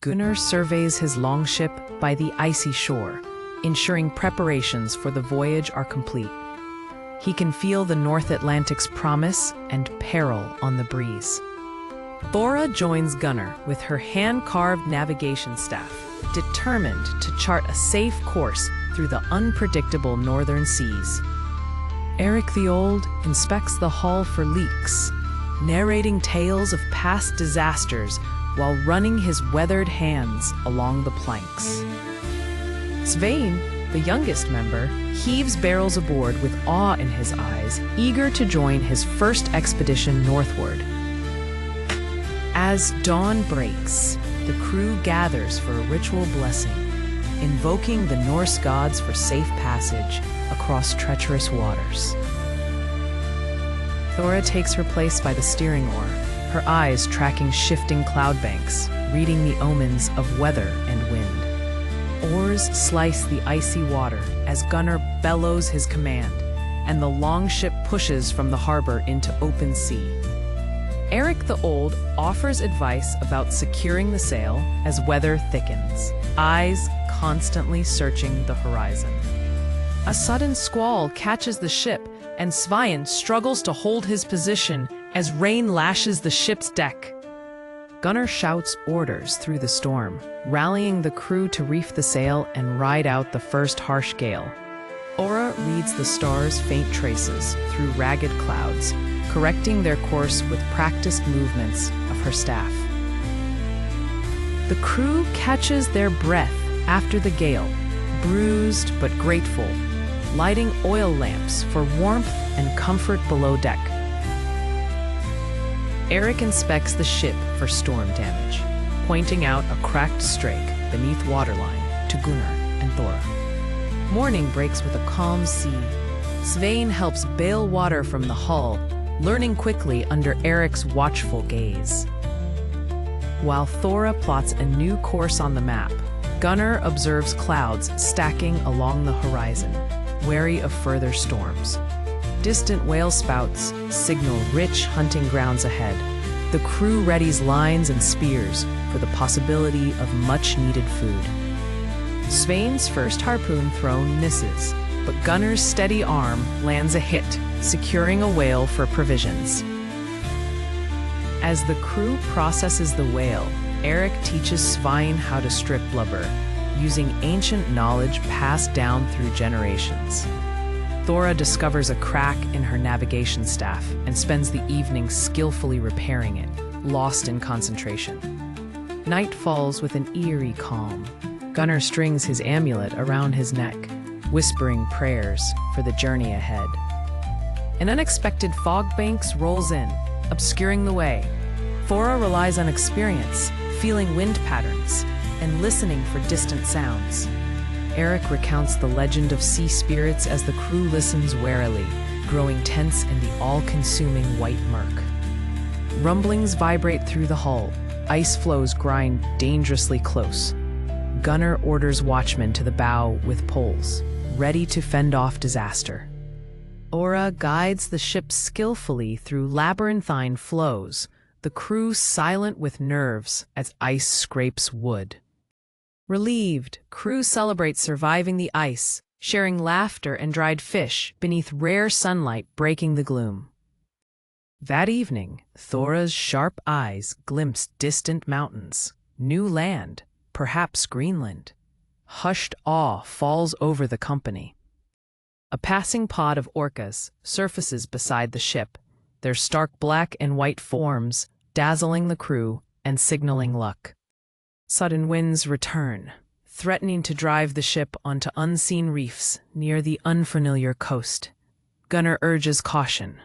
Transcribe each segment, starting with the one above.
Gunnar surveys his longship by the icy shore, ensuring preparations for the voyage are complete. He can feel the North Atlantic's promise and peril on the breeze. Thora joins Gunnar with her hand-carved navigation staff, determined to chart a safe course through the unpredictable northern seas. Eric the Old inspects the hull for leaks, narrating tales of past disasters while running his weathered hands along the planks. Svein, the youngest member, heaves barrels aboard with awe in his eyes, eager to join his first expedition northward. As dawn breaks, the crew gathers for a ritual blessing, invoking the Norse gods for safe passage across treacherous waters. Thora takes her place by the steering oar, her eyes tracking shifting cloud banks, reading the omens of weather and wind. Oars slice the icy water as Gunnar bellows his command, and the longship pushes from the harbor into open sea. Eric the Old offers advice about securing the sail as weather thickens, eyes constantly searching the horizon. A sudden squall catches the ship, and Svein struggles to hold his position as rain lashes the ship's deck. Gunnar shouts orders through the storm, rallying the crew to reef the sail and ride out the first harsh gale. Ora reads the stars' faint traces through ragged clouds, correcting their course with practiced movements of her staff. The crew catches their breath after the gale, bruised but grateful, lighting oil lamps for warmth and comfort below deck. Eric inspects the ship for storm damage, pointing out a cracked strake beneath waterline to Gunnar and Thora. Morning breaks with a calm sea. Svein helps bail water from the hull, learning quickly under Eric's watchful gaze. While Thora plots a new course on the map, Gunnar observes clouds stacking along the horizon, wary of further storms. Distant whale spouts signal rich hunting grounds ahead. The crew readies lines and spears for the possibility of much-needed food. Svein's first harpoon throw misses, but Gunnar's steady arm lands a hit, securing a whale for provisions. As the crew processes the whale, Eric teaches Svein how to strip blubber, using ancient knowledge passed down through generations. Thora discovers a crack in her navigation staff and spends the evening skillfully repairing it, lost in concentration. Night falls with an eerie calm. Gunnar strings his amulet around his neck, whispering prayers for the journey ahead. An unexpected fog banks rolls in, obscuring the way. Thora relies on experience, feeling wind patterns, and listening for distant sounds. Eric recounts the legend of sea spirits as the crew listens warily, growing tense in the all-consuming white murk. Rumblings vibrate through the hull. Ice floes grind dangerously close. Gunnar orders watchmen to the bow with poles, ready to fend off disaster. Ora guides the ship skillfully through labyrinthine flows, the crew silent with nerves as ice scrapes wood. Relieved, crew celebrate surviving the ice, sharing laughter and dried fish beneath rare sunlight breaking the gloom. That evening, Thora's sharp eyes glimpse distant mountains, new land, perhaps Greenland. Hushed awe falls over the company. A passing pod of orcas surfaces beside the ship, their stark black and white forms dazzling the crew and signaling luck. Sudden winds return, threatening to drive the ship onto unseen reefs near the unfamiliar coast. Gunnar urges caution.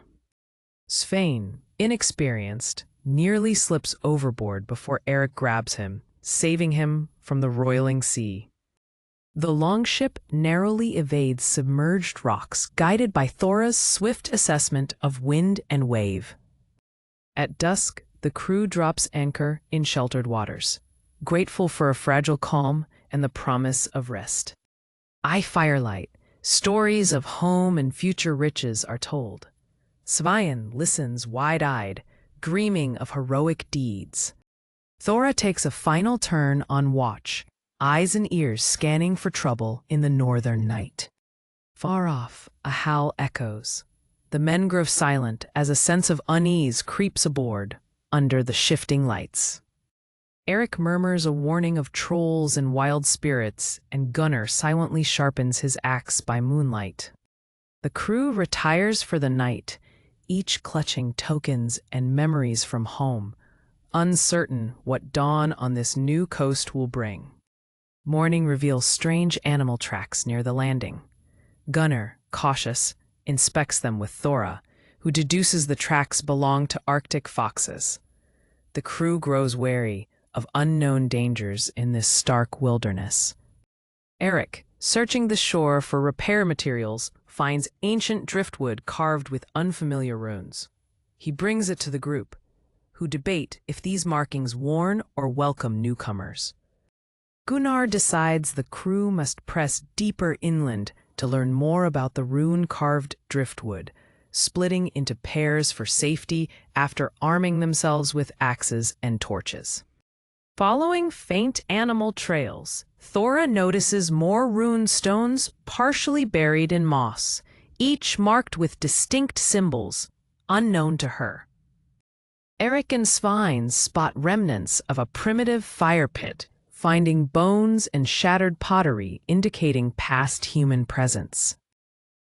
Svein, inexperienced, nearly slips overboard before Eric grabs him, saving him from the roiling sea. The longship narrowly evades submerged rocks, guided by Thora's swift assessment of wind and wave. At dusk, the crew drops anchor in sheltered waters, grateful for a fragile calm and the promise of rest. By firelight, stories of home and future riches are told. Svein listens wide-eyed, dreaming of heroic deeds. Thora takes a final turn on watch, eyes and ears scanning for trouble in the northern night. Far off, a howl echoes. The men grow silent as a sense of unease creeps aboard under the shifting lights. Eric murmurs a warning of trolls and wild spirits, and Gunnar silently sharpens his axe by moonlight. The crew retires for the night, each clutching tokens and memories from home, uncertain what dawn on this new coast will bring. Morning reveals strange animal tracks near the landing. Gunnar, cautious, inspects them with Thora, who deduces the tracks belong to Arctic foxes. The crew grows wary of unknown dangers in this stark wilderness. Eric, searching the shore for repair materials, finds ancient driftwood carved with unfamiliar runes. He brings it to the group, who debate if these markings warn or welcome newcomers. Gunnar decides the crew must press deeper inland to learn more about the rune-carved driftwood, splitting into pairs for safety after arming themselves with axes and torches. Following faint animal trails, Thora notices more rune stones partially buried in moss, each marked with distinct symbols unknown to her. Eric and Svein spot remnants of a primitive fire pit, finding bones and shattered pottery indicating past human presence.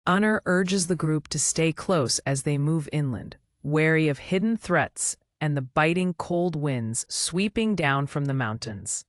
Gunnar urges the group to stay close as they move inland, wary of hidden threats and the biting cold winds sweeping down from the mountains.